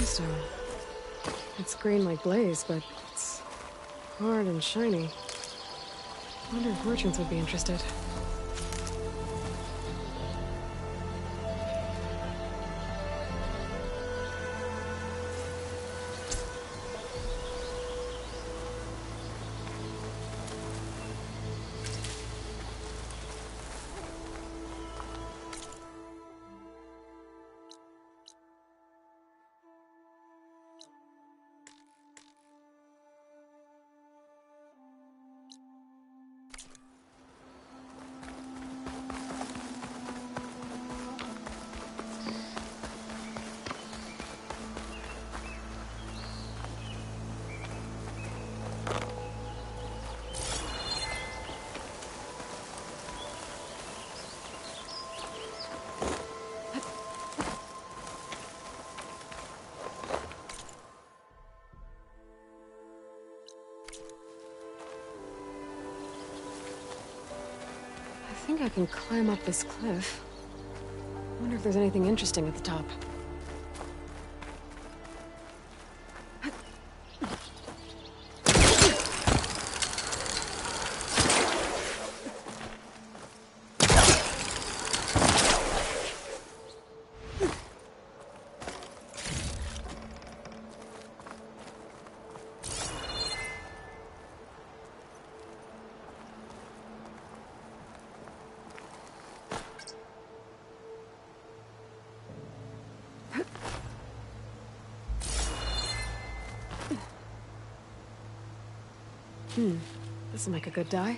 limestone. It's green like glaze, but it's hard and shiny. Wonder if merchants would be interested. I think I can climb up this cliff. Wonder if there's anything interesting at the top. This'll make a good dye.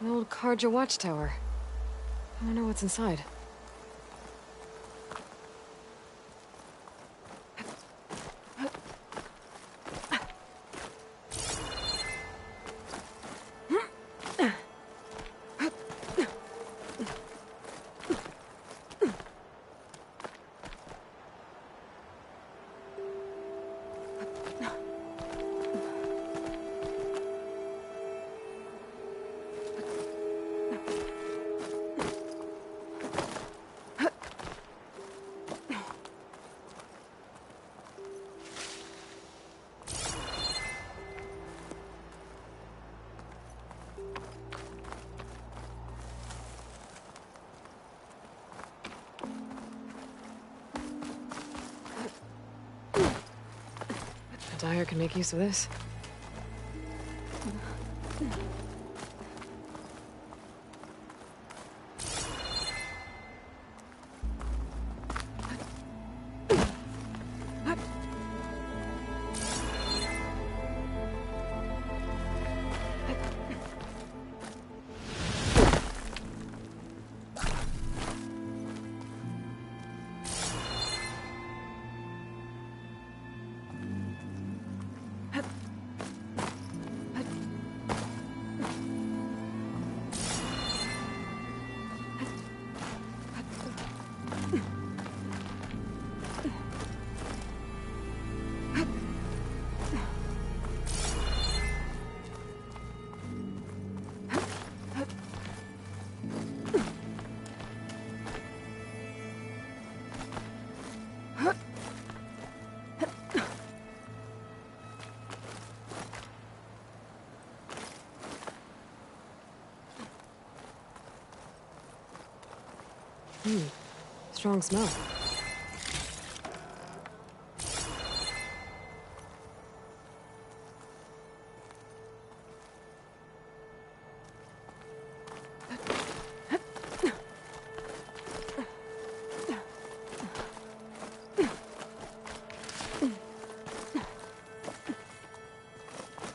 An old Karja watchtower. I wonder what's inside. A dyer can make use of this. Strong smell.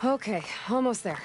Okay, almost there.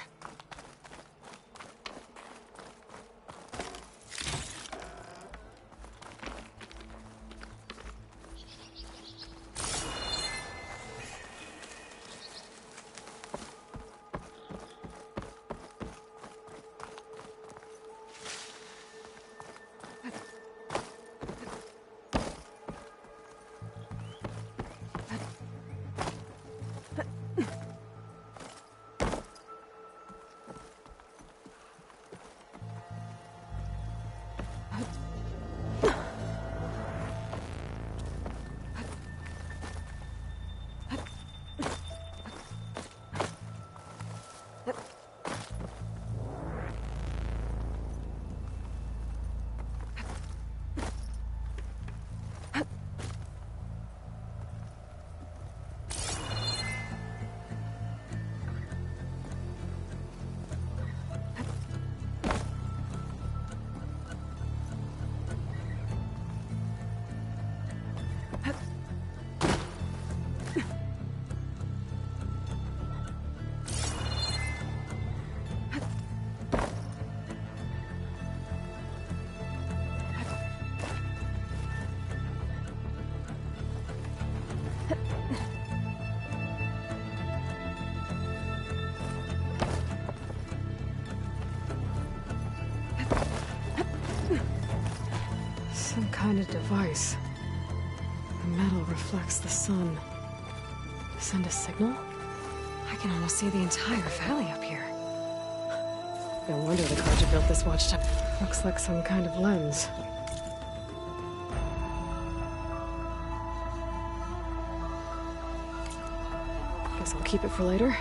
Some kind of device. The metal reflects the sun. Send a signal? I can almost see the entire valley up here. No wonder the Karja built this watchtower. Looks like some kind of lens. Guess I'll keep it for later.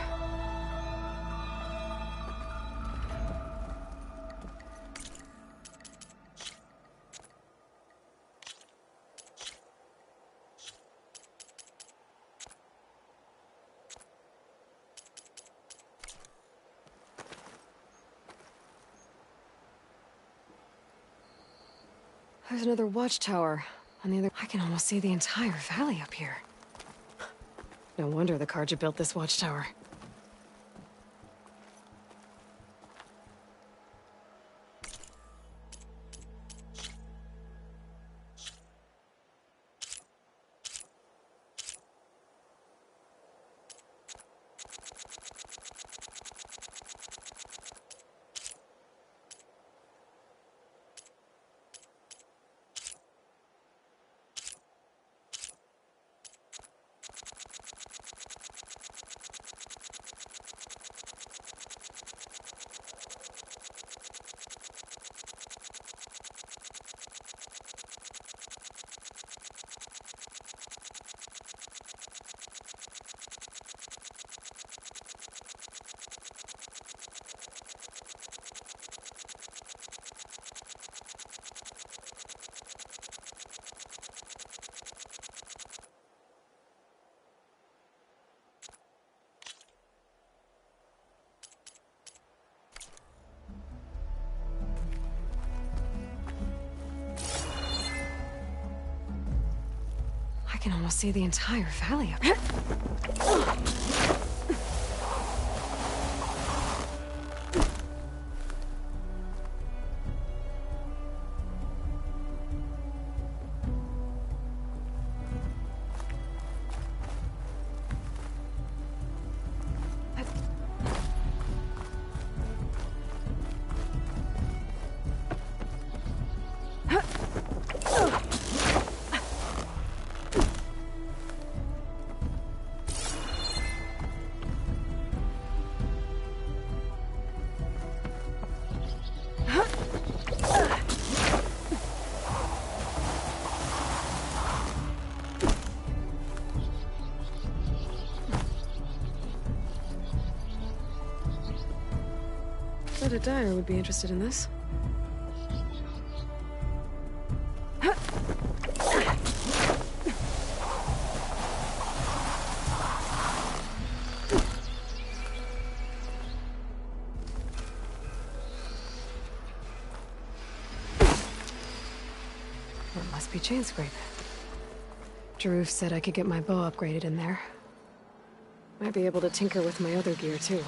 There's another watchtower on the other. I can almost see the entire valley up here. No wonder the Karja built this watchtower. can almost see the entire valley up here. A dyer would be interested in this. That must be chain scrape. Jaruf said I could get my bow upgraded in there. Might be able to tinker with my other gear too.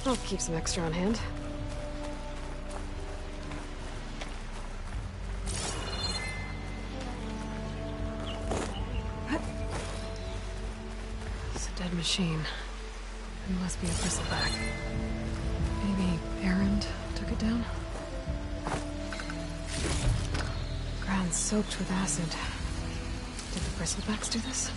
I'll keep some extra on hand. It's a dead machine. It must be a bristleback. Maybe Errand took it down? Ground soaked with acid. Did the bristlebacks do this?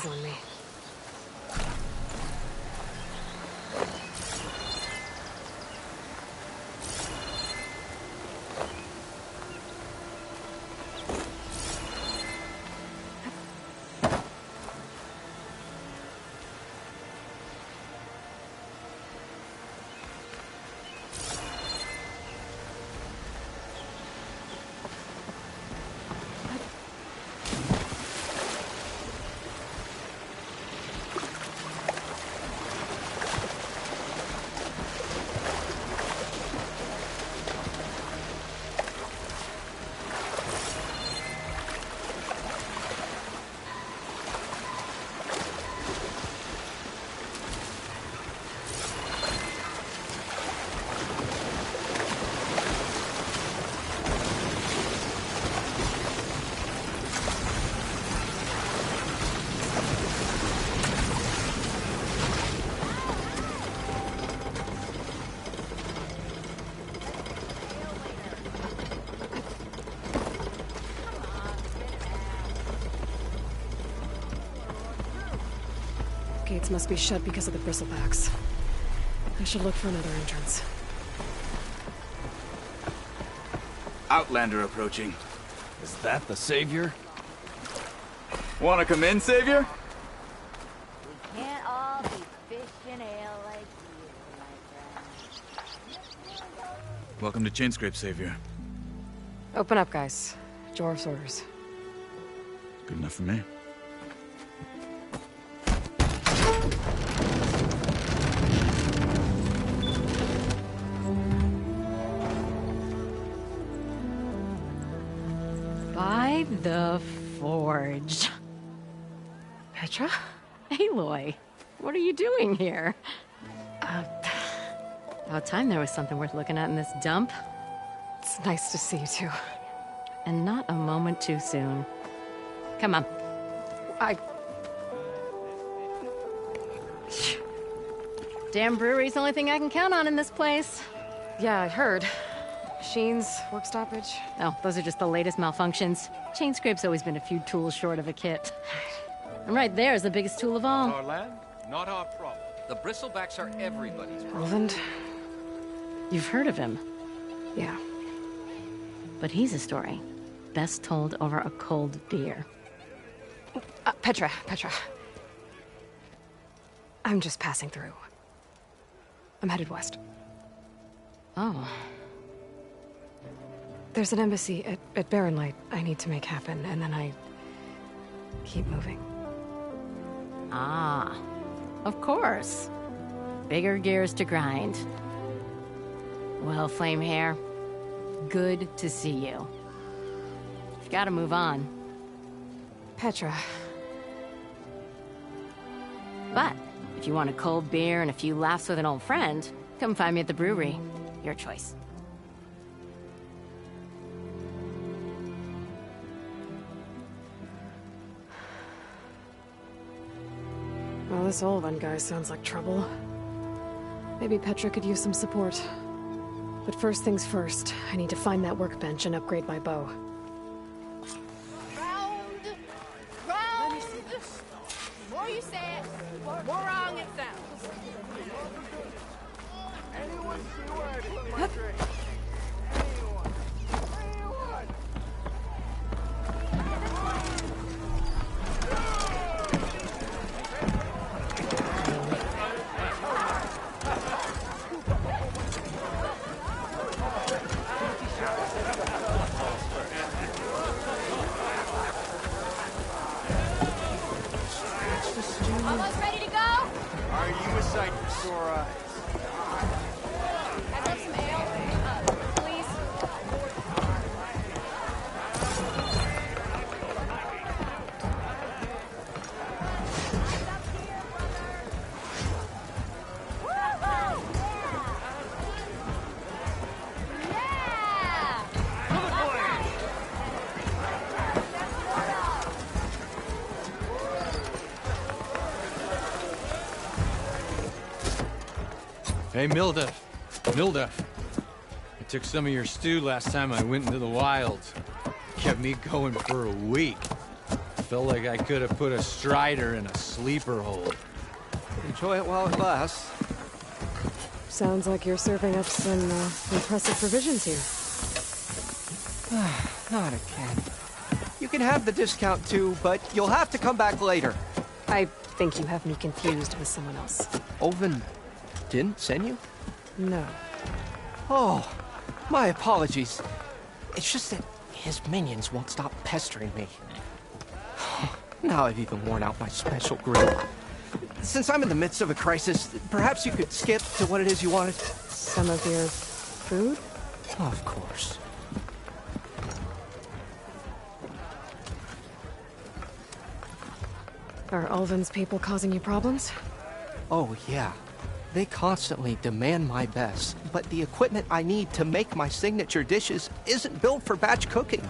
eyes on me. Gates must be shut because of the bristlebacks. I should look for another entrance. Outlander approaching. Is that the savior? Wanna come in, Savior? We can't all be fishing ale like you, my friend. Welcome to Chainscrape, Savior. Open up, guys. Jorv's orders. Good enough for me. By the forge. Petra? Aloy, what are you doing here? About time there was something worth looking at in this dump. It's nice to see you too. And not a moment too soon. Come on. Damn brewery's the only thing I can count on in this place. Yeah, I heard. Machines, work stoppage. Oh, those are just the latest malfunctions. Chainscrape's always been a few tools short of a kit. And right there is the biggest tool of all. Our land, not our problem. The bristlebacks are everybody's problem. Roland? You've heard of him. Yeah. But he's a story best told over a cold beer. Petra. I'm just passing through. I'm headed west. Oh. There's an embassy at Barren Light I need to make happen, and then I keep moving. Ah. Of course. Bigger gears to grind. Well, Flame Hair, good to see you. You've got to move on. Petra. But if you want a cold beer and a few laughs with an old friend, come find me at the brewery. Your choice. Well, this old one guy sounds like trouble. Maybe Petra could use some support. But first things first, I need to find that workbench and upgrade my bow. Round! The more you say it, the more wrong it sounds. Anyone see where I put my drink? Almost ready to go? Are you a sight for sore eyes? I'd love some ale. Please. Yeah! Hey, Milda. I took some of your stew last time I went into the wilds. Kept me going for a week. Felt like I could have put a strider in a sleeper hold. Enjoy it while it lasts. Sounds like you're serving up some impressive provisions here. Not again. You can have the discount too, but you'll have to come back later. I think you have me confused with someone else. Oven didn't send you? No. Oh, my apologies. It's just that his minions won't stop pestering me. Now I've even worn out my special grill. Since I'm in the midst of a crisis, perhaps you could skip to what it is you wanted? Some of your food? Of course. Are Ulvin's people causing you problems? Oh, yeah. They constantly demand my best, but the equipment I need to make my signature dishes isn't built for batch cooking.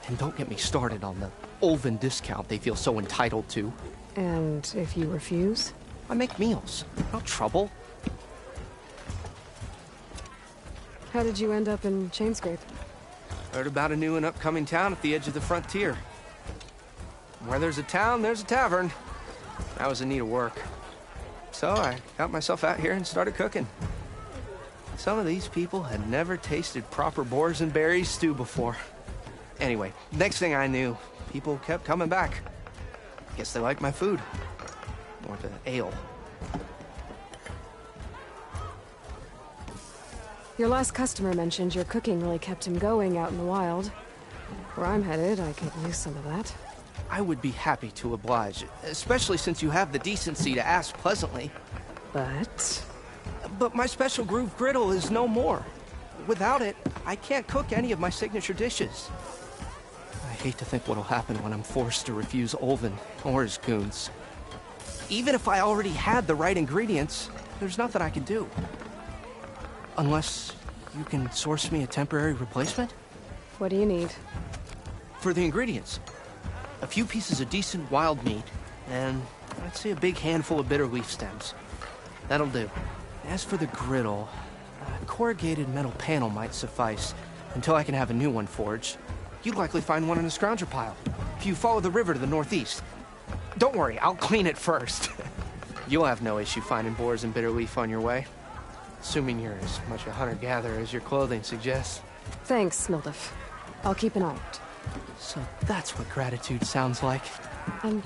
And don't get me started on the Ulvin discount they feel so entitled to. And if you refuse? I make meals, no trouble. How did you end up in Chainscrape? Heard about a new and upcoming town at the edge of the frontier. Where there's a town, there's a tavern. I was in need of work. So I got myself out here and started cooking. Some of these people had never tasted proper boars and berries stew before. Anyway, next thing I knew, people kept coming back. Guess they liked my food. Or the ale. Your last customer mentioned your cooking really kept him going out in the wild. Where I'm headed, I could use some of that. I would be happy to oblige, especially since you have the decency to ask pleasantly. But my special groove griddle is no more. Without it, I can't cook any of my signature dishes. I hate to think what'll happen when I'm forced to refuse Ulvin or his goons. Even if I already had the right ingredients, there's nothing I can do. Unless you can source me a temporary replacement? What do you need? For the ingredients. A few pieces of decent wild meat, and I'd say a big handful of bitter leaf stems. That'll do. As for the griddle, a corrugated metal panel might suffice until I can have a new one forged. You'd likely find one in a scrounger pile, if you follow the river to the northeast. Don't worry, I'll clean it first. You'll have no issue finding boars and bitter leaf on your way. Assuming you're as much a hunter-gatherer as your clothing suggests. Thanks, Smildiff. I'll keep an eye out. So that's what gratitude sounds like. And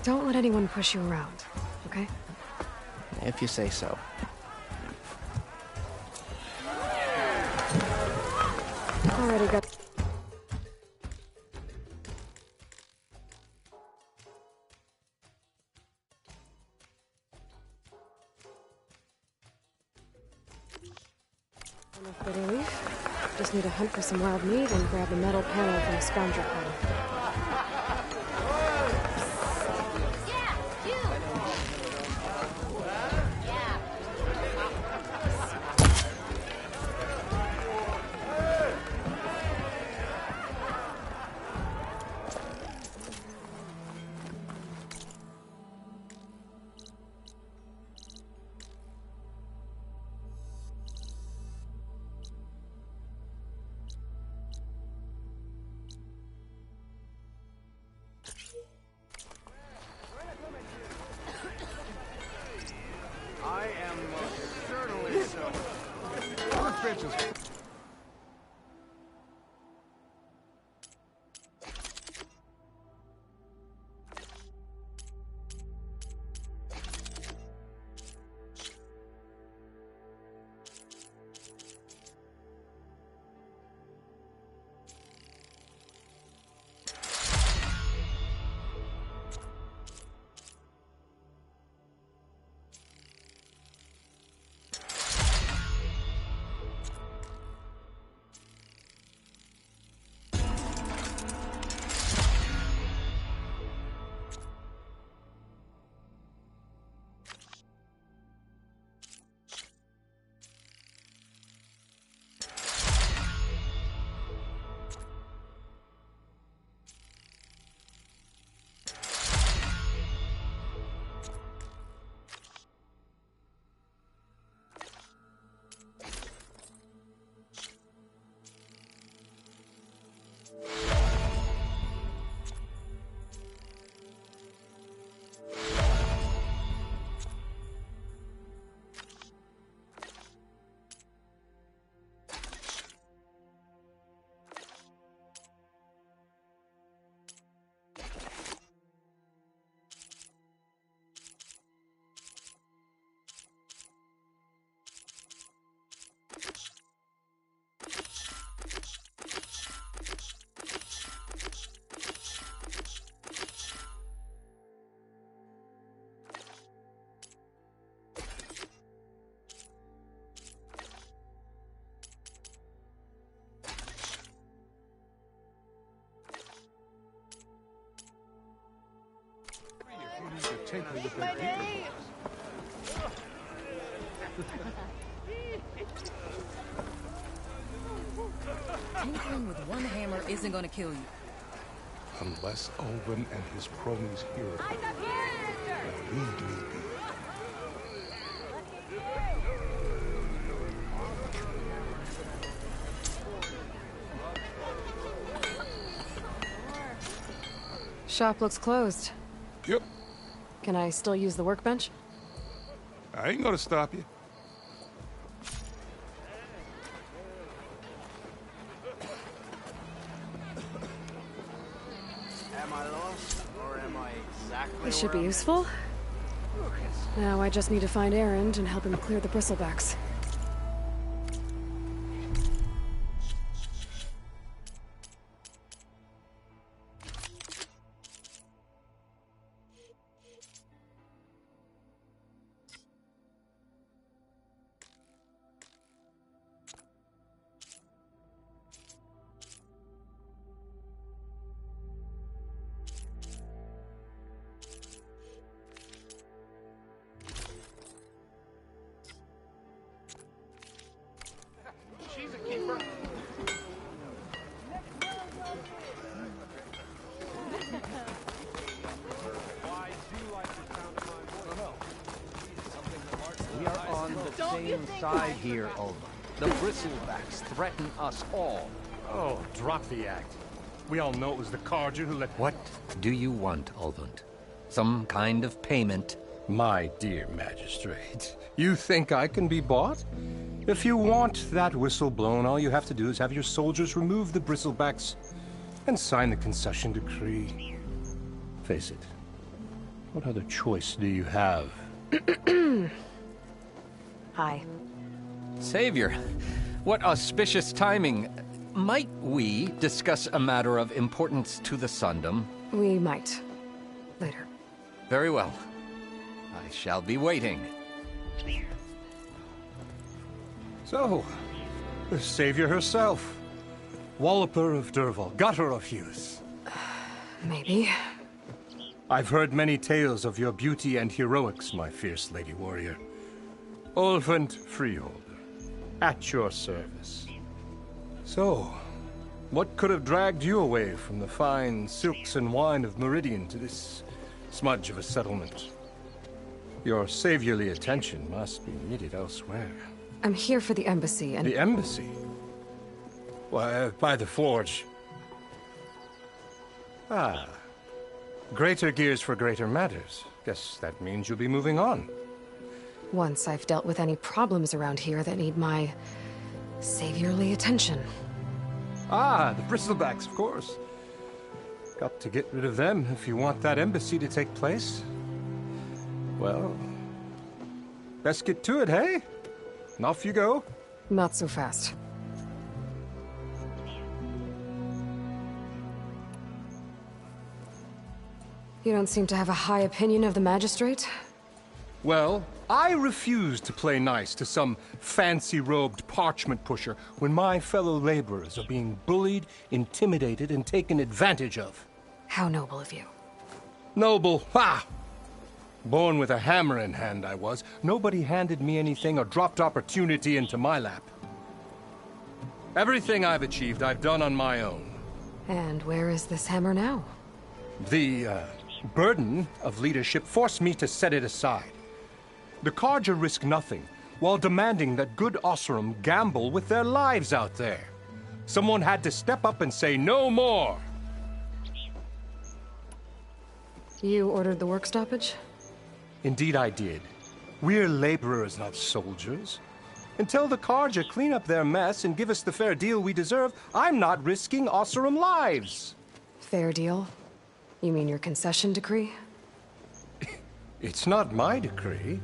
don't let anyone push you around, okay? If you say so. Already got... enough bitter leaf. Just need to hunt for some wild meat and grab a metal panel from a scrounger pile. Tinkering with one hammer isn't gonna kill you. Unless Ulvin and his cronies hear it. Leave me be. Shop looks closed. Yep. Can I still use the workbench? I ain't gonna stop you. Am I lost, or am I exactly This should be where I'm useful. Now I just need to find Erend and help him clear the bristlebacks. We are on the same side here, Ulva. The bristlebacks threaten us all. Oh, drop the act. We all know it was the Carja who let... What do you want, Ulvund? Some kind of payment? My dear magistrate, you think I can be bought? If you want that whistle blown, all you have to do is have your soldiers remove the bristlebacks and sign the concession decree. Face it, what other choice do you have? Hi. Savior, what auspicious timing. Might we discuss a matter of importance to the Sundom? We might. Later. Very well. I shall be waiting. So, the savior herself. Walloper of Derval, gutter of youth. Maybe. I've heard many tales of your beauty and heroics, my fierce lady warrior. Ulvund Freeholder, at your service. So, what could have dragged you away from the fine silks and wine of Meridian to this smudge of a settlement? Your saviorly attention must be needed elsewhere. I'm here for the embassy and... The embassy? Why, by the forge. Ah. Greater gears for greater matters. Guess that means you'll be moving on. Once I've dealt with any problems around here that need my... saviorly attention. Ah, the bristlebacks, of course. Got to get rid of them if you want that embassy to take place. Well, best get to it, hey? And off you go. Not so fast. You don't seem to have a high opinion of the magistrate? Well, I refuse to play nice to some fancy-robed parchment pusher when my fellow laborers are being bullied, intimidated, and taken advantage of. How noble of you. Noble, ha! Born with a hammer in hand, I was. Nobody handed me anything or dropped opportunity into my lap. Everything I've achieved, I've done on my own. And where is this hammer now? The, burden of leadership forced me to set it aside. The Carja risk nothing, while demanding that good Osseram gamble with their lives out there. Someone had to step up and say no more! You ordered the work stoppage? Indeed I did. We're laborers, not soldiers. Until the Carja clean up their mess and give us the fair deal we deserve, I'm not risking Osseram lives. Fair deal? You mean your concession decree? It's not my decree.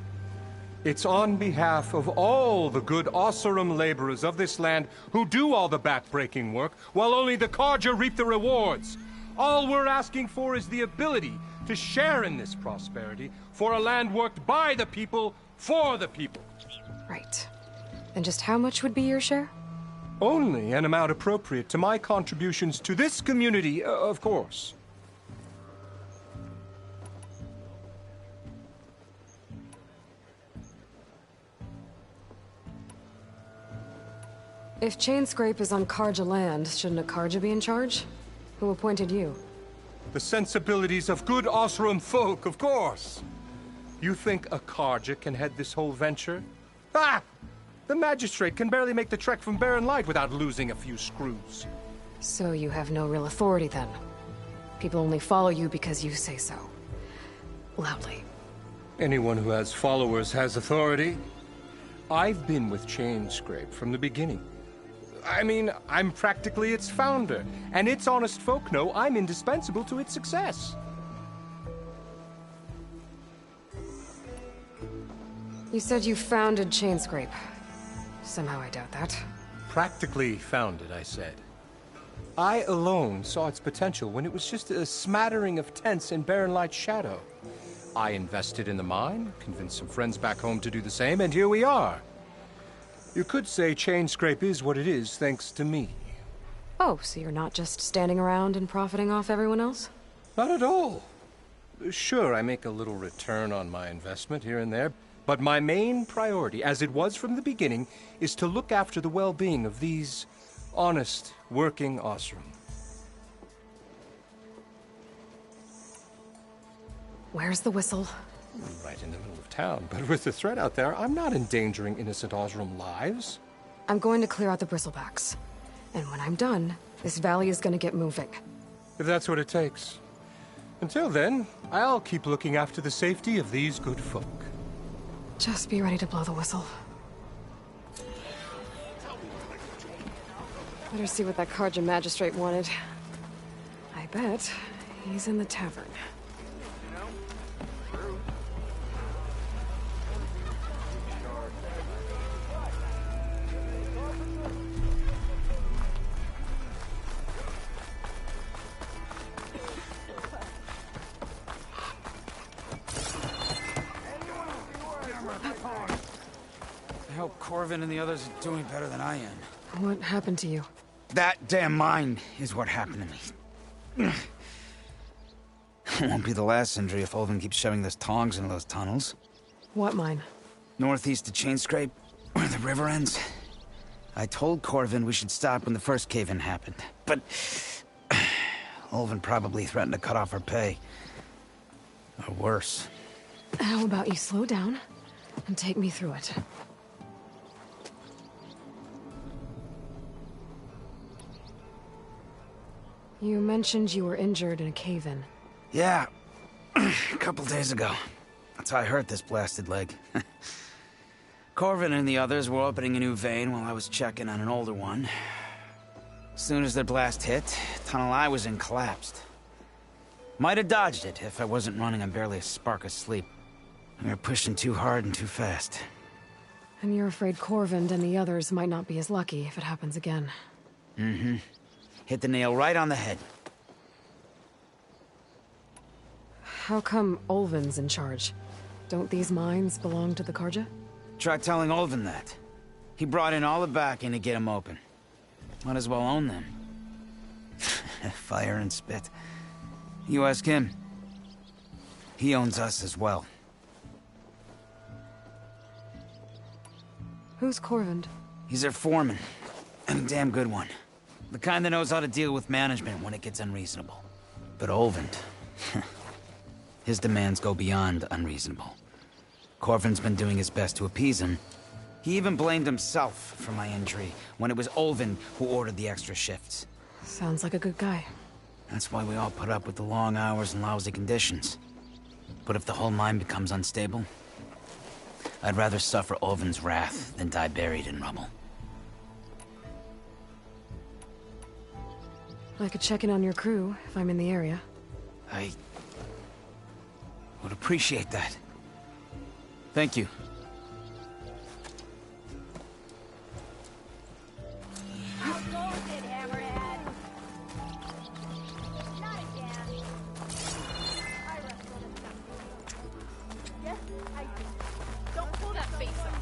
It's on behalf of all the good Osseram laborers of this land who do all the back-breaking work, while only the Carja reap the rewards. All we're asking for is the ability to share in this prosperity for a land worked by the people, for the people. Right. And just how much would be your share? Only an amount appropriate to my contributions to this community, of course. If Chainscrape is on Karja land, shouldn't a Karja be in charge? Who appointed you? The sensibilities of good Osram folk, of course. You think a Karja can head this whole venture? Ah! The magistrate can barely make the trek from Barren Light without losing a few screws. So you have no real authority then? People only follow you because you say so. Loudly. Anyone who has followers has authority. I've been with Chainscrape from the beginning. I mean, I'm practically its founder, and its honest folk know I'm indispensable to its success. You said you founded Chainscrape. Somehow I doubt that. Practically founded, I said. I alone saw its potential when it was just a smattering of tents in Barren Light's shadow. I invested in the mine, convinced some friends back home to do the same, and here we are. You could say Chainscrape is what it is thanks to me. Oh, so you're not just standing around and profiting off everyone else? Not at all. Sure, I make a little return on my investment here and there, but my main priority, as it was from the beginning, is to look after the well-being of these honest, working Osram. Where's the whistle? Right in the middle of town, but with the threat out there, I'm not endangering innocent Osram lives. I'm going to clear out the bristlebacks. And when I'm done, this valley is going to get moving. If that's what it takes. Until then, I'll keep looking after the safety of these good folk. Just be ready to blow the whistle. Better see what that Karja magistrate wanted. I bet he's in the tavern. I hope Corvin and the others are doing better than I am. What happened to you? That damn mine is what happened to me. It won't be the last injury if Olvin keeps shoving those tongs into those tunnels. What mine? Northeast of Chainscrape, where the river ends. I told Corvin we should stop when the first cave-in happened, but Olvin probably threatened to cut off our pay. Or worse. How about you slow down and take me through it? You mentioned you were injured in a cave-in. Yeah, a couple days ago. That's how I hurt this blasted leg. Corvin and the others were opening a new vein while I was checking on an older one. As soon as their blast hit, the tunnel I was in collapsed. Might have dodged it if I wasn't running on barely a spark of sleep. We were pushing too hard and too fast. And you're afraid Corvin and the others might not be as lucky if it happens again. Mm-hmm. Hit the nail right on the head. How come Olvin's in charge? Don't these mines belong to the Karja? Try telling Olvin that. He brought in all the backing to get them open. Might as well own them. Fire and spit. You ask him. He owns us as well. Who's Corvin? He's their foreman. And a damn good one. The kind that knows how to deal with management when it gets unreasonable. But Olvin... his demands go beyond unreasonable. Corvin's been doing his best to appease him. He even blamed himself for my injury when it was Olvin who ordered the extra shifts. Sounds like a good guy. That's why we all put up with the long hours and lousy conditions. But if the whole mine becomes unstable, I'd rather suffer Olvin's wrath than die buried in rubble. I could check in on your crew if I'm in the area. I would appreciate that. Thank you. Don't pull that face up.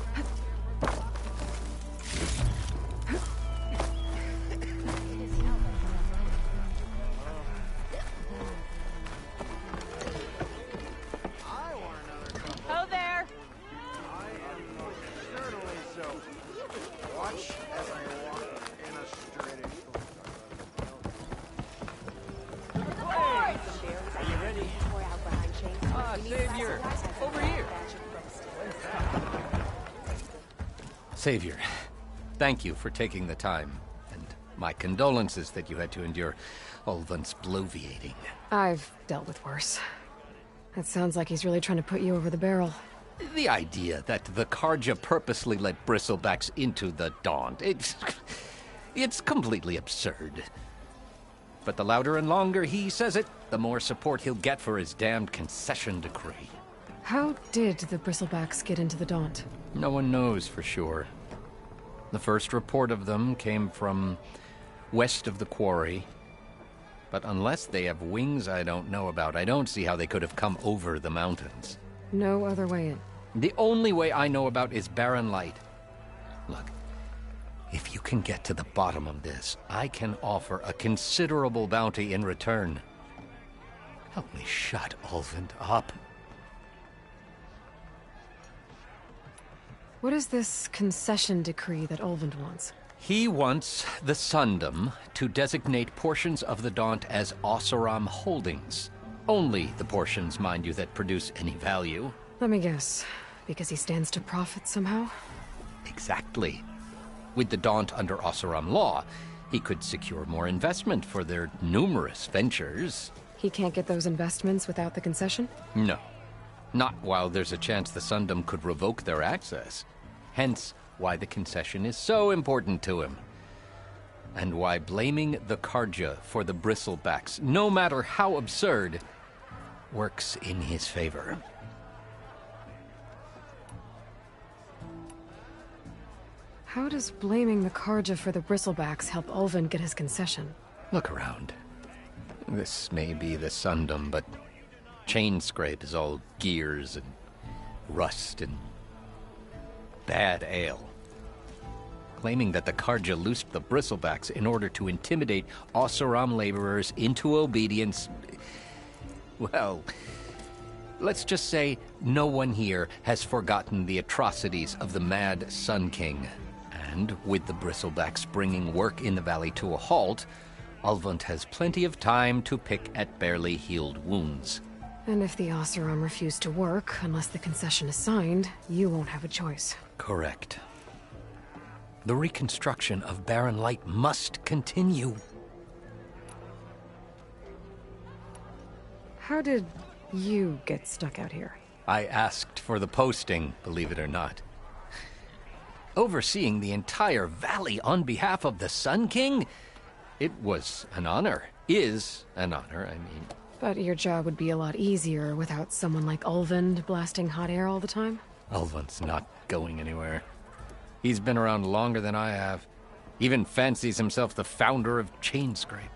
Ho there. Savior, thank you for taking the time, and my condolences that you had to endure Ulvund's bloviating. I've dealt with worse. It sounds like he's really trying to put you over the barrel. The idea that the Karja purposely let bristlebacks into the Daunt, it's completely absurd. But the louder and longer he says it, the more support he'll get for his damned concession decree. How did the bristlebacks get into the Daunt? No one knows for sure. The first report of them came from west of the quarry. But unless they have wings I don't know about, I don't see how they could have come over the mountains. No other way in. The only way I know about is Barren Light. Look, if you can get to the bottom of this, I can offer a considerable bounty in return. Help me shut Ulvund up. What is this concession decree that Ulvund wants? He wants the Sundom to designate portions of the Daunt as Oseram holdings. Only the portions, mind you, that produce any value. Let me guess. Because he stands to profit somehow? Exactly. With the Daunt under Oseram law, he could secure more investment for their numerous ventures. He can't get those investments without the concession? No. Not while there's a chance the Sundom could revoke their access. Hence, why the concession is so important to him. And why blaming the Karja for the bristlebacks, no matter how absurd, works in his favor. How does blaming the Karja for the bristlebacks help Ulvund get his concession? Look around. This may be the Sundom, but Chainscrape is all gears and rust and bad ale. Claiming that the Karja loosed the bristlebacks in order to intimidate Oseram laborers into obedience. Well, let's just say no one here has forgotten the atrocities of the Mad Sun King. And with the bristlebacks bringing work in the valley to a halt, Ulvund has plenty of time to pick at barely healed wounds. And if the Oseram refuse to work, unless the concession is signed, you won't have a choice. Correct. The reconstruction of Barren Light must continue. How did you get stuck out here? I asked for the posting, believe it or not. Overseeing the entire valley on behalf of the Sun King? It was an honor. Is an honor, I mean. But your job would be a lot easier without someone like Ulvund blasting hot air all the time? Ulvund's not going anywhere. He's been around longer than I have. Even fancies himself the founder of Chainscrape.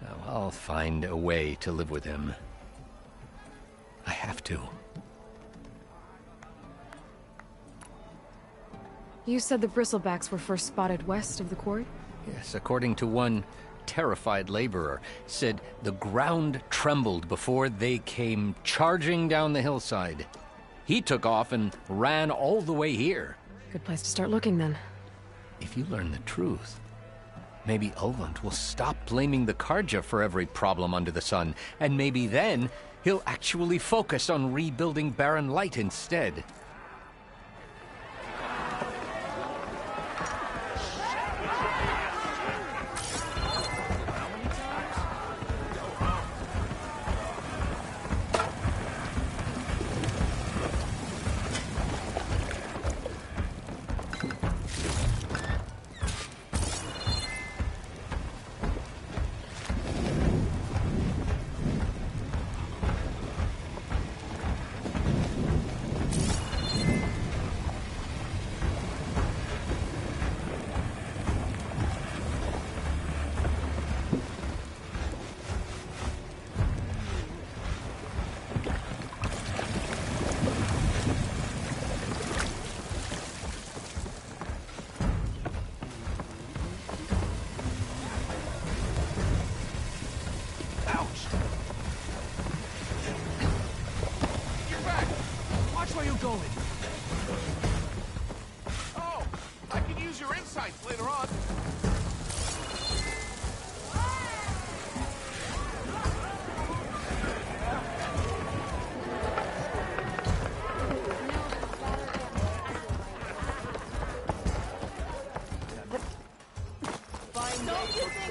Now, I'll find a way to live with him. I have to. You said the bristlebacks were first spotted west of the quarry? Yes, according to one terrified laborer, said the ground trembled before they came charging down the hillside. He took off and ran all the way here. Good place to start looking, then. If you learn the truth, maybe Ulvund will stop blaming the Karja for every problem under the sun, and maybe then he'll actually focus on rebuilding Barren Light instead.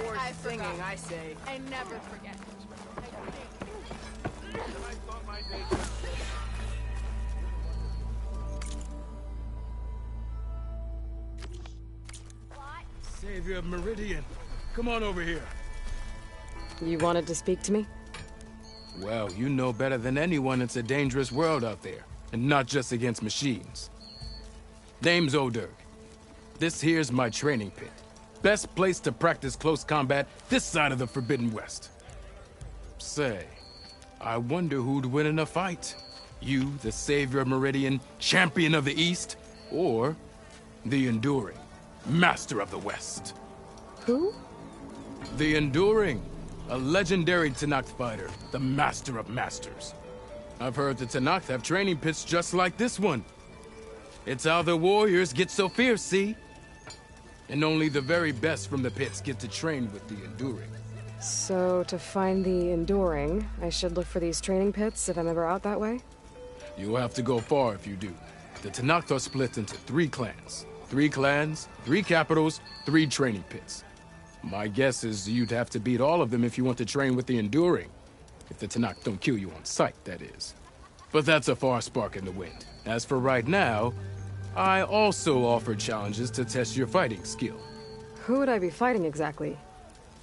more I singing, forgot. I say. I never forget. Savior of Meridian, come on over here. You wanted to speak to me? Well, you know better than anyone it's a dangerous world out there, and not just against machines. Name's Oderg. This here's my training pit. Best place to practice close combat this side of the Forbidden West. Say, I wonder who'd win in a fight. You, the Savior of Meridian, Champion of the East, or the Enduring, Master of the West. Who? The Enduring, a legendary Tenakth fighter, the Master of Masters. I've heard the Tenakth have training pits just like this one. It's how the warriors get so fierce, see? And only the very best from the pits get to train with the Enduring. So, to find the Enduring, I should look for these training pits if I'm ever out that way? You'll have to go far if you do. The Tenakth are split into 3 clans. 3 clans, 3 capitals, 3 training pits. My guess is you'd have to beat all of them if you want to train with the Enduring. If the Tenakth don't kill you on sight, that is. But that's a far spark in the wind. As for right now, I also offer challenges to test your fighting skill. Who would I be fighting exactly?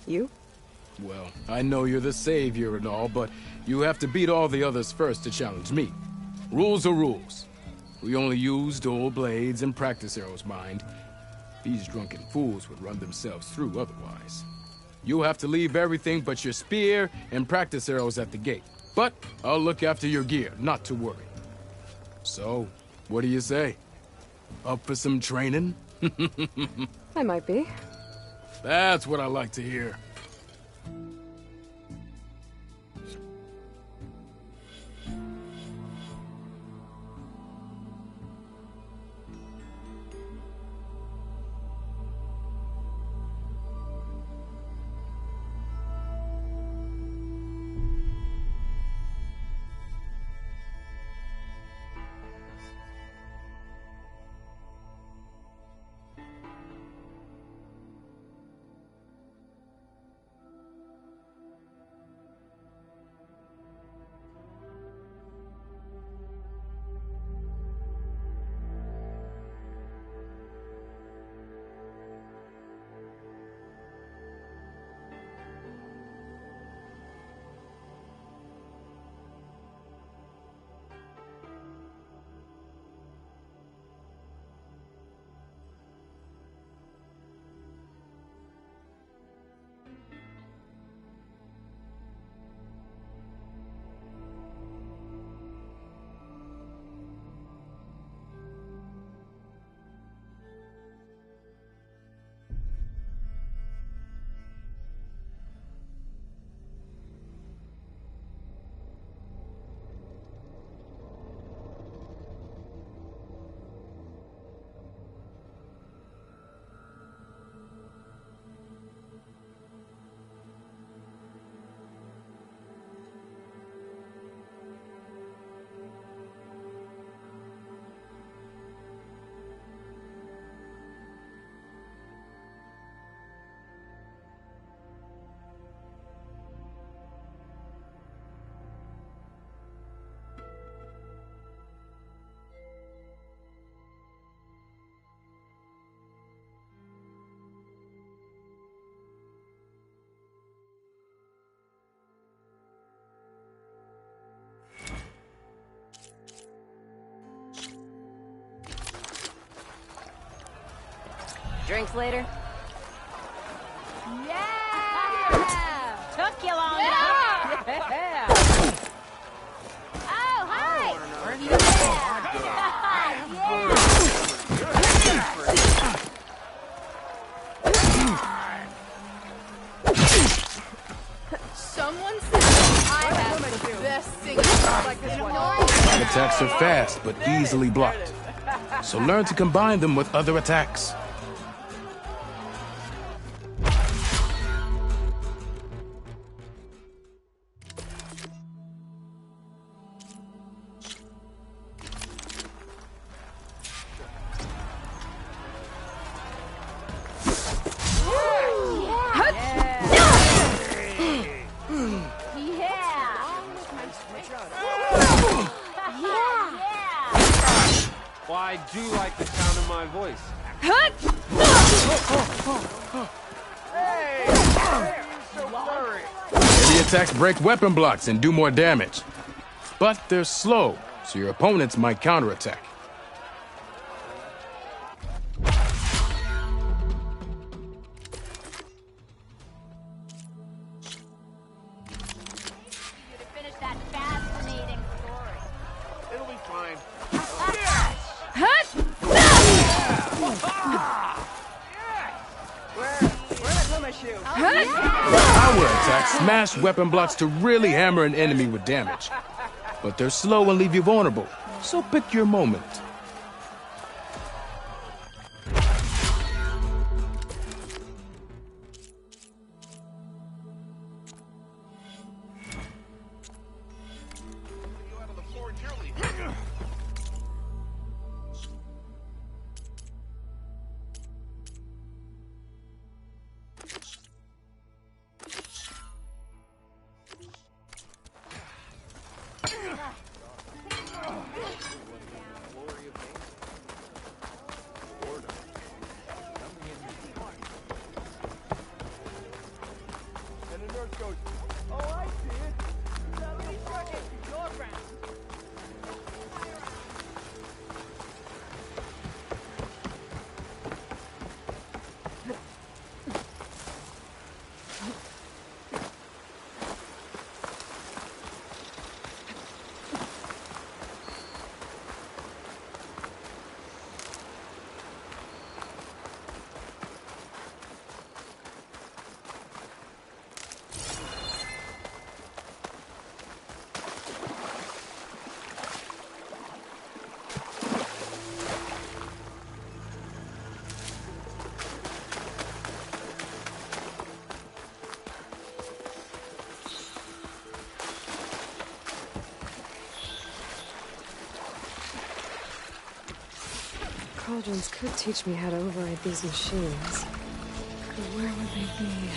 You? Well, I know you're the savior and all, but you have to beat all the others first to challenge me. Rules are rules. We only use dual blades and practice arrows, mind. These drunken fools would run themselves through otherwise. You'll have to leave everything but your spear and practice arrows at the gate. But I'll look after your gear, not to worry. So, what do you say? Up for some training? I might be. That's what I like to hear. Drinks later? Yeah! Took you long Yeah! Yeah! Oh, hi! Someone said I have the best singing like this one. My attacks are fast, but easily blocked. So learn to combine them with other attacks. I do like the sound of my voice. Hey! Why are you so blurry? Heavy attacks break weapon blocks and do more damage. But they're slow, so your opponents might counterattack. Finish that fascinating story. It'll be fine. Where's my shoe? Power attacks smash weapon blocks to really hammer an enemy with damage. But they're slow and leave you vulnerable, so pick your moment. Cauldrons could teach me how to override these machines. But where would they be?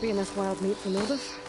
being this wild meat for Milduf?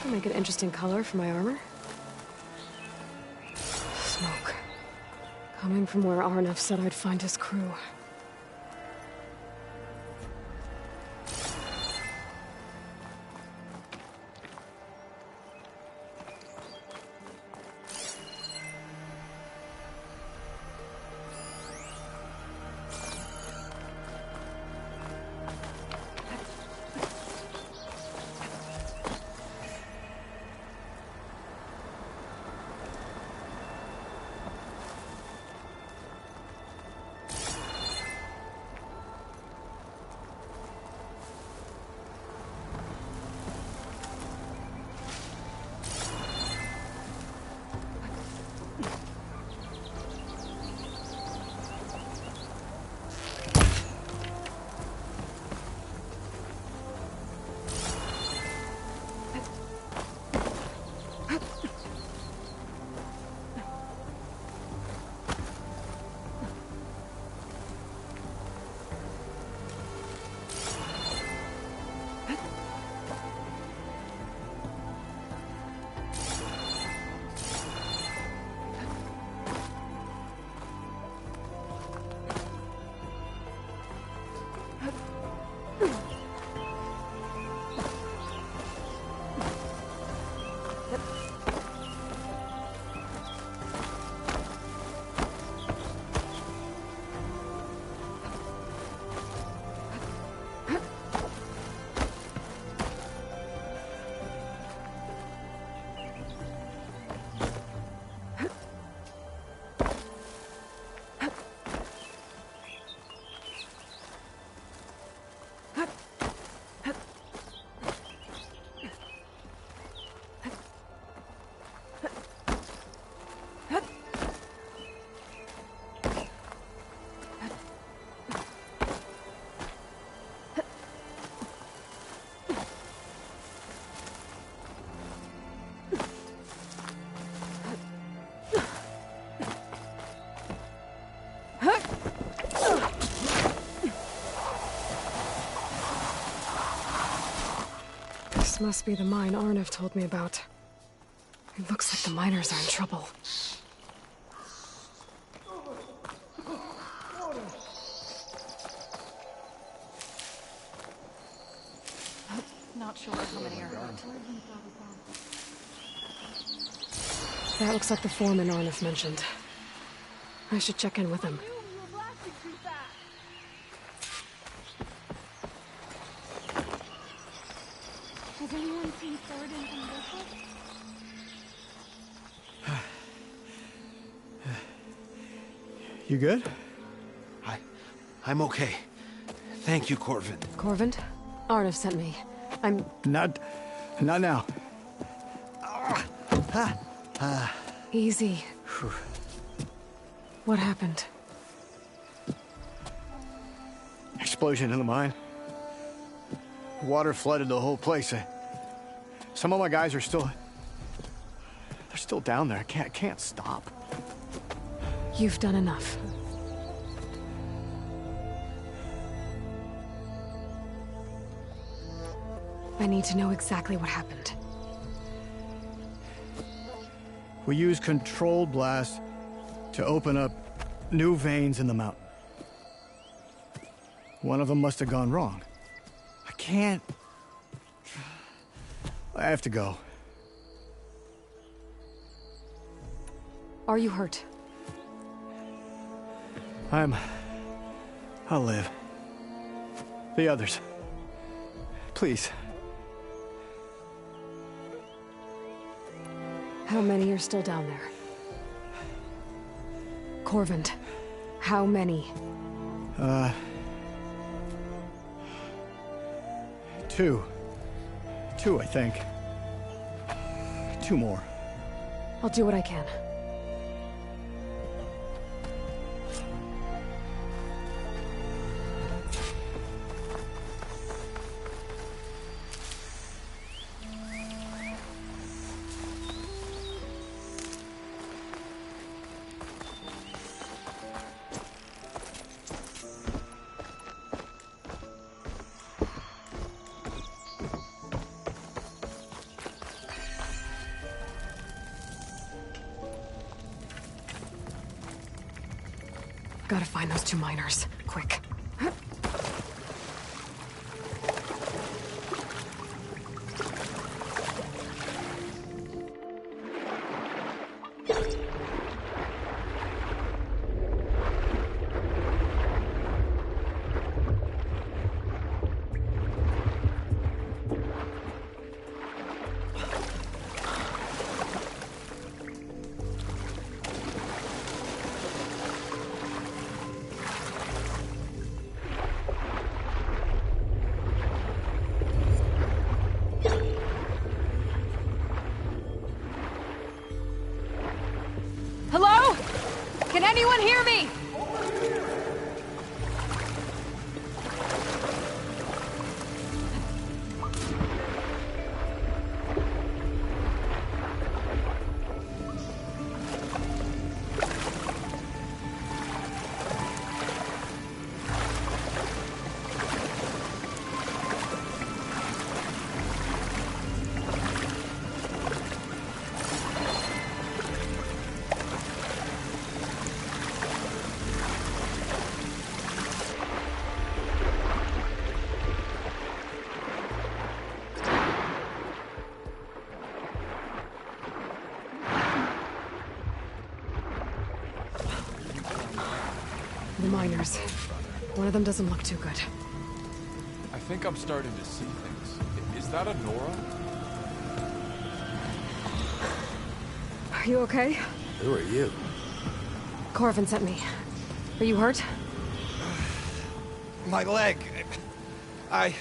Make an interesting color for my armor. Smoke. Coming from where Arnev said I'd find his crew. This must be the mine Arnev told me about. It looks like the miners are in trouble. Not sure how many are hurt. That looks like the foreman Arnev mentioned. I should check in with him. Has anyone seen Thornton and Rachel? You good? I'm okay. Thank you, Corvin. Corvin? Arnev sent me. I'm... Not now. Easy. What happened? Explosion in the mine. Water flooded the whole place. Some of my guys are still... They're still down there. I can't stop. You've done enough. I need to know exactly what happened. We used controlled blast to open up new veins in the mountain. One of them must have gone wrong. I can't... I have to go. Are you hurt? I'll live. The others. Please. How many are still down there? Corvand, how many? Two. Two, I think. Two more. I'll do what I can. Gotta find those two miners. Quick. Hello? Can anyone hear me? The miners. One of them doesn't look too good. I think I'm starting to see things. Is that a Nora? Are you okay? Who are you? Corvin sent me. Are you hurt? My leg. I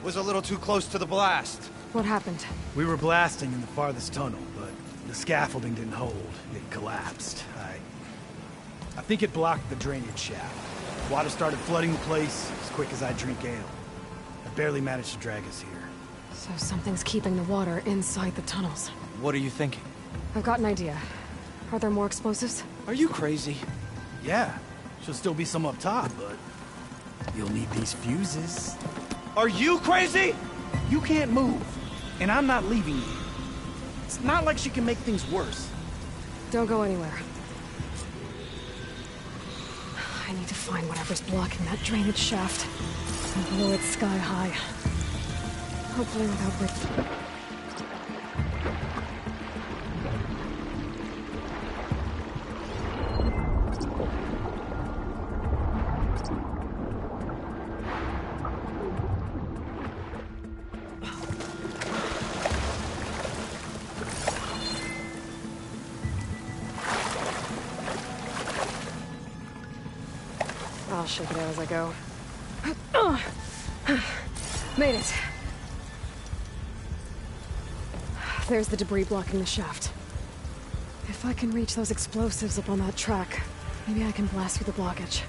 was a little too close to the blast. What happened? We were blasting in the farthest tunnel, but the scaffolding didn't hold. It collapsed. I think it blocked the drainage shaft. Water started flooding the place as quick as I drink ale. I barely managed to drag us here. So something's keeping the water inside the tunnels. What are you thinking? I've got an idea. Are there more explosives? Are you crazy? Yeah, should still be some up top, but you'll need these fuses. Are you crazy? You can't move, and I'm not leaving you. It's not like she can make things worse. Don't go anywhere. I need to find whatever's blocking that drainage shaft and blow it sky high. Hopefully without breaking. I'll shake it out as I go. Made it. There's the debris blocking the shaft. If I can reach those explosives up on that track, maybe I can blast through the blockage.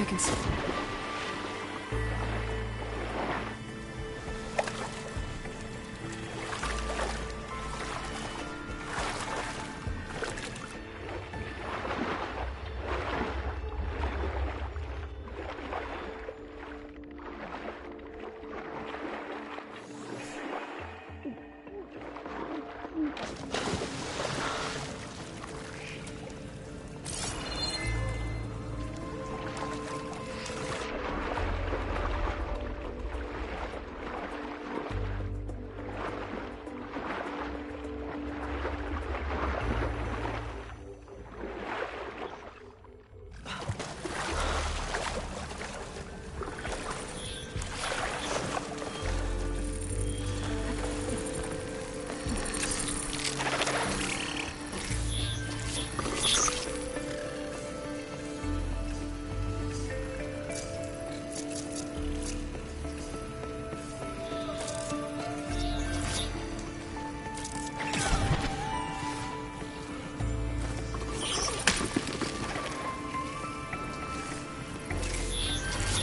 I can see.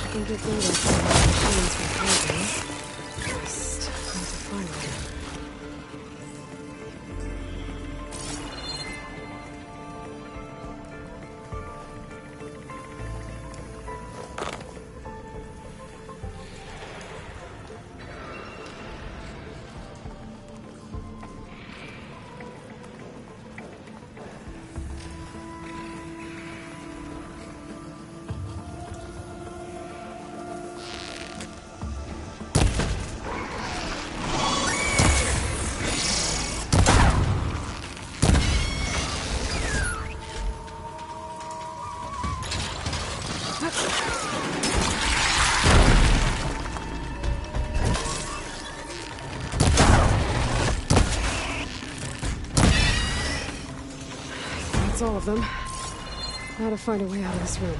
I can get rid of some machines from Carbon. Just need to find one. That's all of them. Now to find a way out of this room.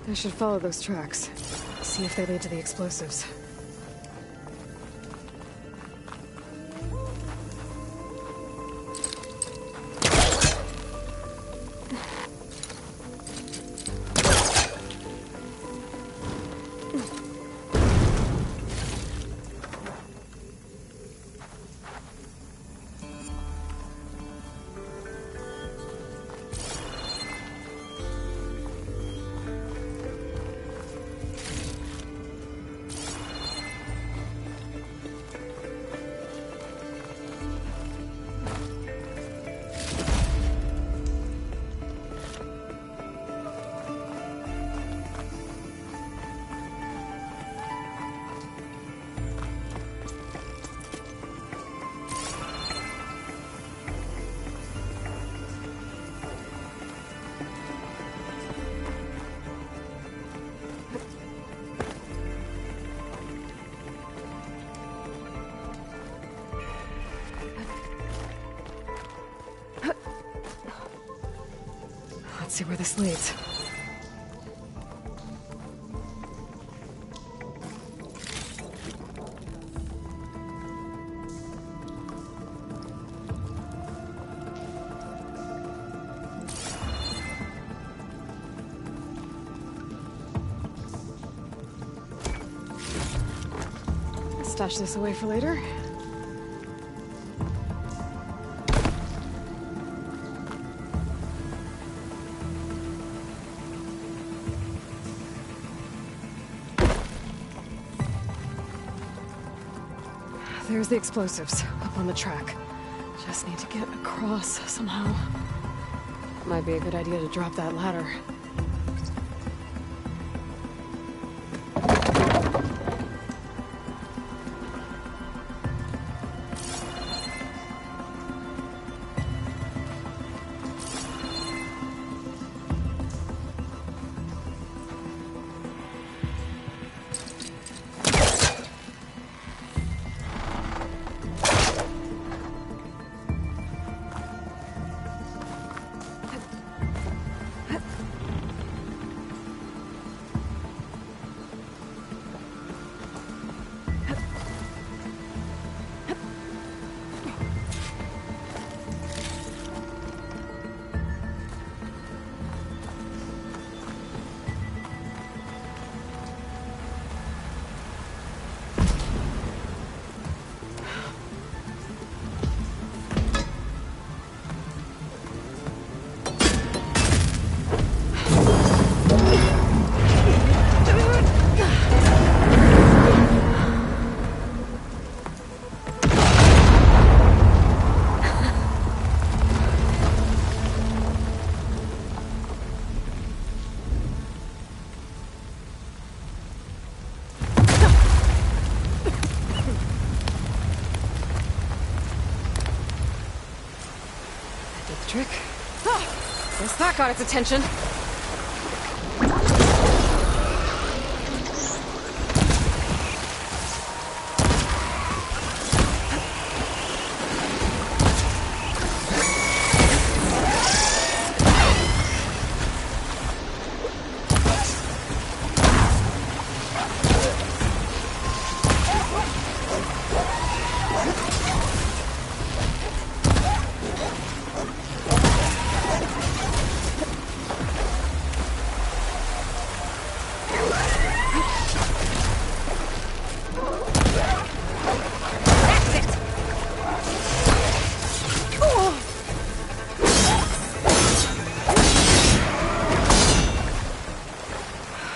I should follow those tracks. See if they lead to the explosives. Let's see where this leads. Stash this away for later. There's the explosives, up on the track. Just need to get across somehow. Might be a good idea to drop that ladder. electric. Ah, guess that got its attention.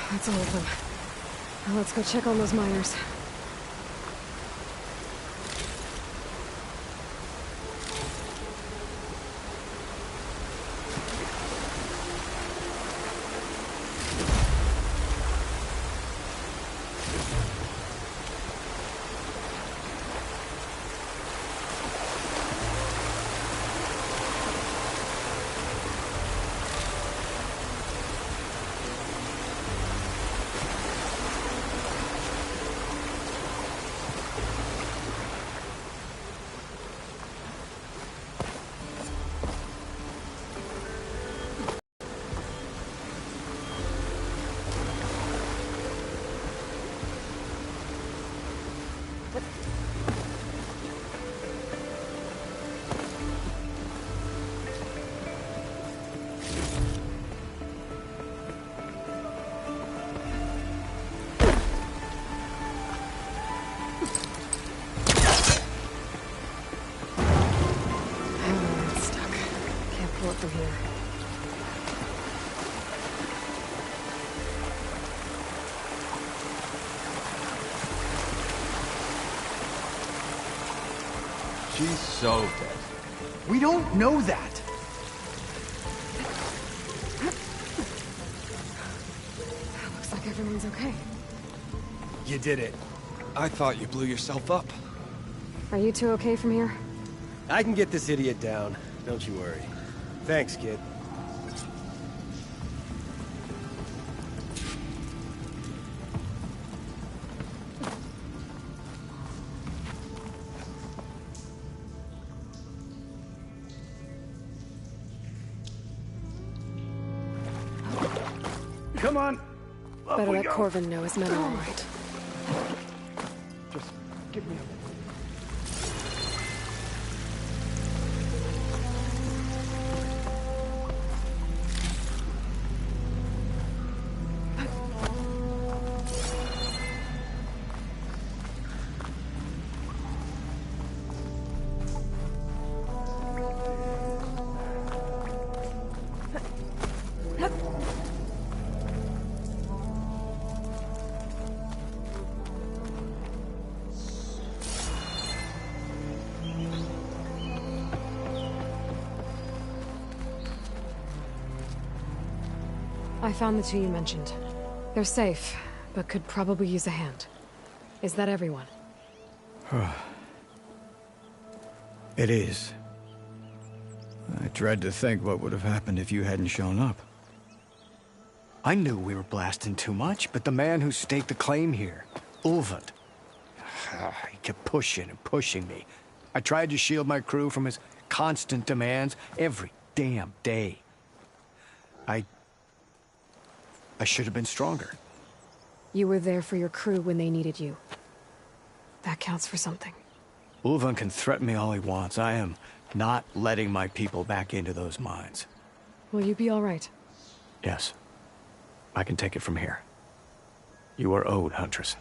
That's all of them. Now let's go check on those miners. It's stuck. Can't pull it from here. She's so dead. We don't know that. Looks like everyone's okay. You did it. I thought you blew yourself up. Are you two okay from here? I can get this idiot down. Don't you worry. Thanks, kid. Come on. Up Better we let go. Corvin know his men are all right. Just give me a minute. I found the two you mentioned. They're safe, but could probably use a hand. Is that everyone? It is. I dread to think what would have happened if you hadn't shown up. I knew we were blasting too much, but the man who staked the claim here, Ulvund, he kept pushing and pushing me. I tried to shield my crew from his constant demands every damn day. I should have been stronger. You were there for your crew when they needed you. That counts for something. Ulvund can threaten me all he wants. I am not letting my people back into those mines. Will you be all right? Yes. I can take it from here. You are owed, Huntress.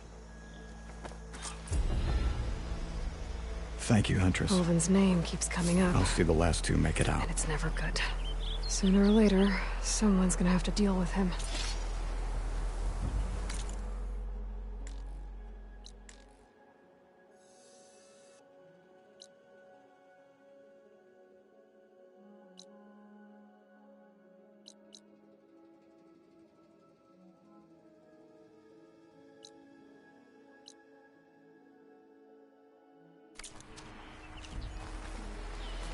Thank you, Huntress. Ulvund's name keeps coming up. I'll see the last two make it out. And it's never good. Sooner or later, someone's gonna have to deal with him.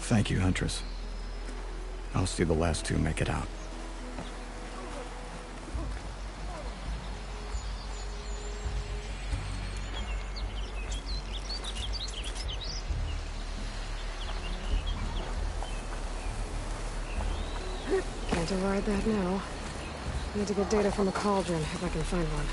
Thank you, Huntress. I'll see the last two make it out. Can't override that now. Need to get data from a cauldron, if I can find one.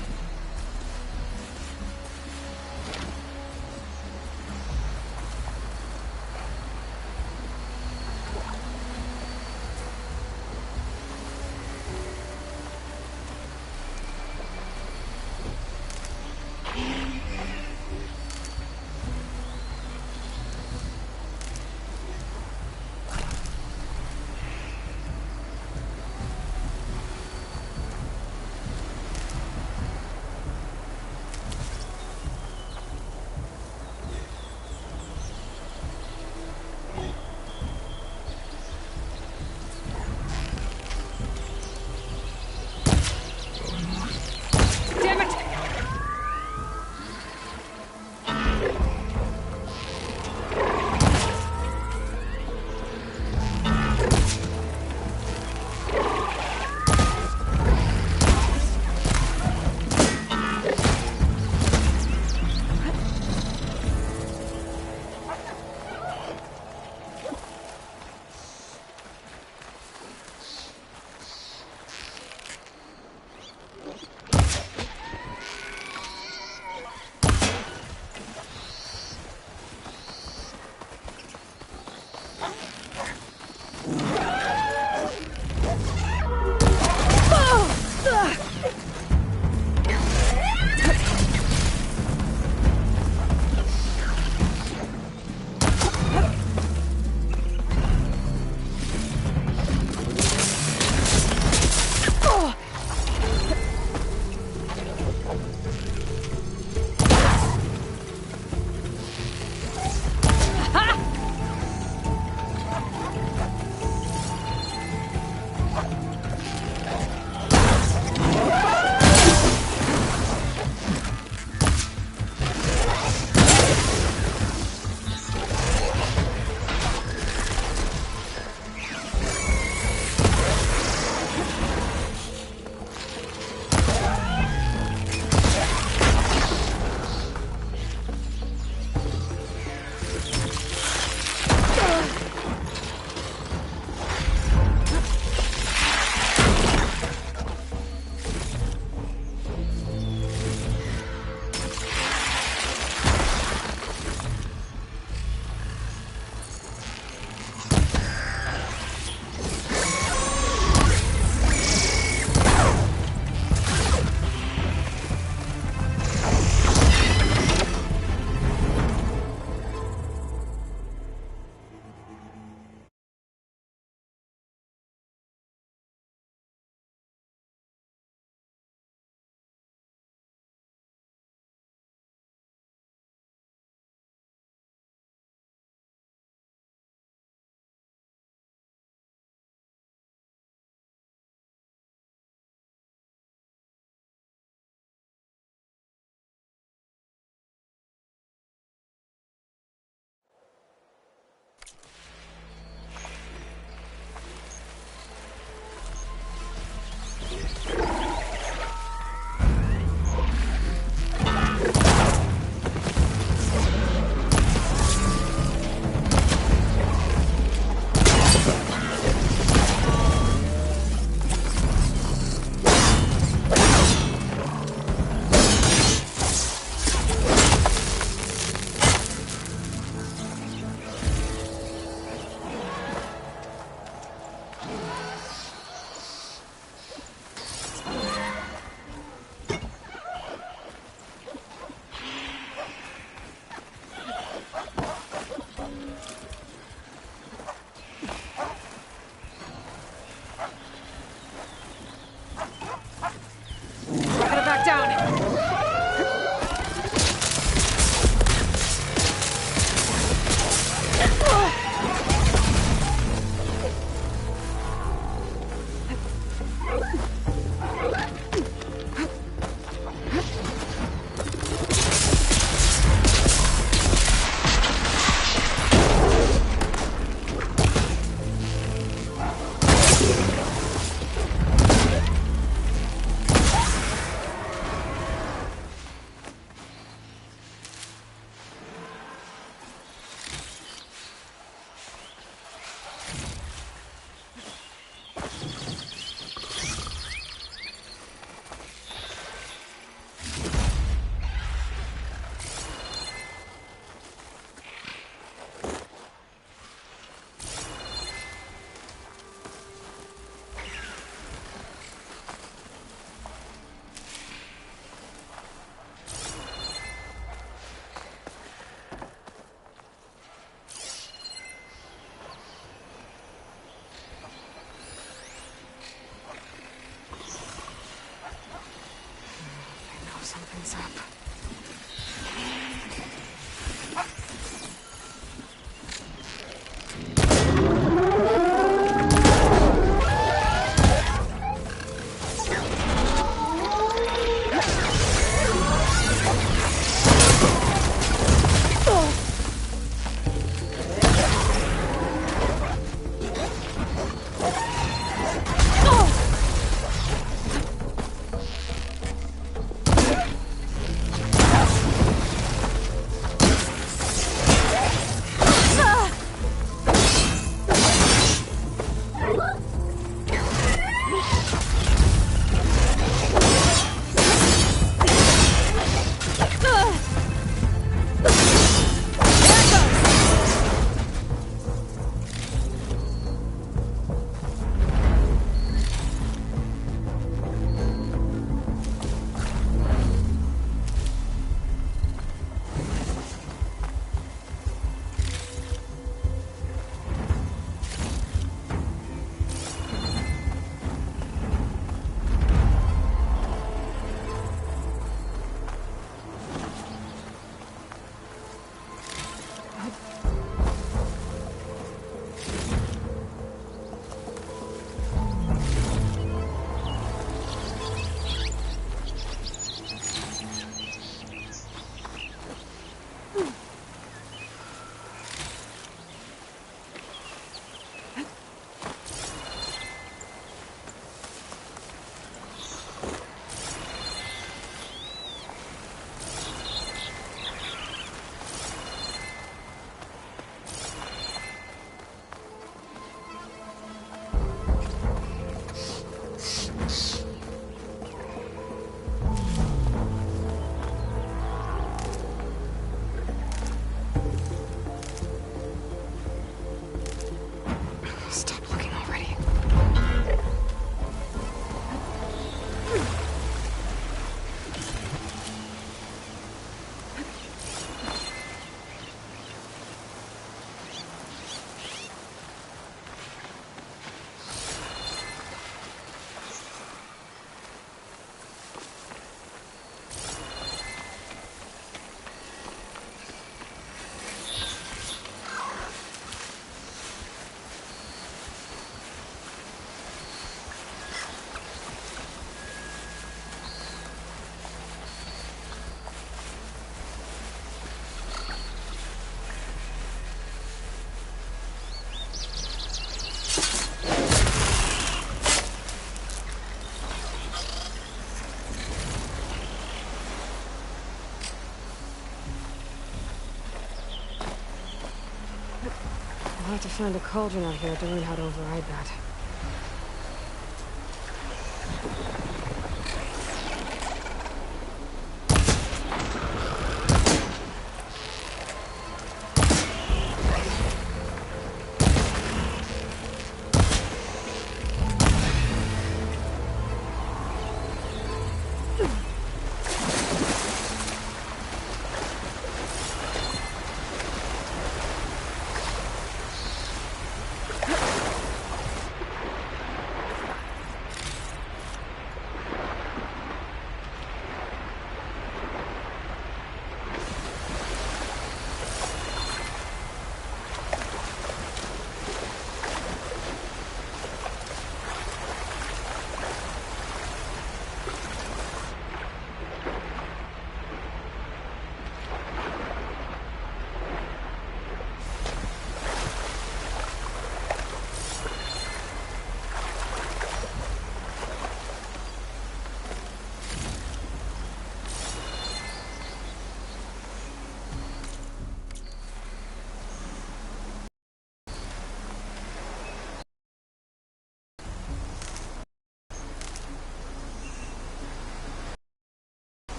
I'll have to find a cauldron out here to learn how to override that.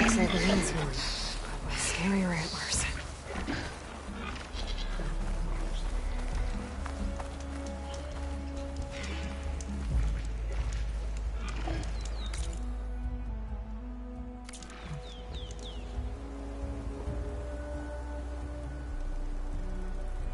Looks like a rain's one. Scarier it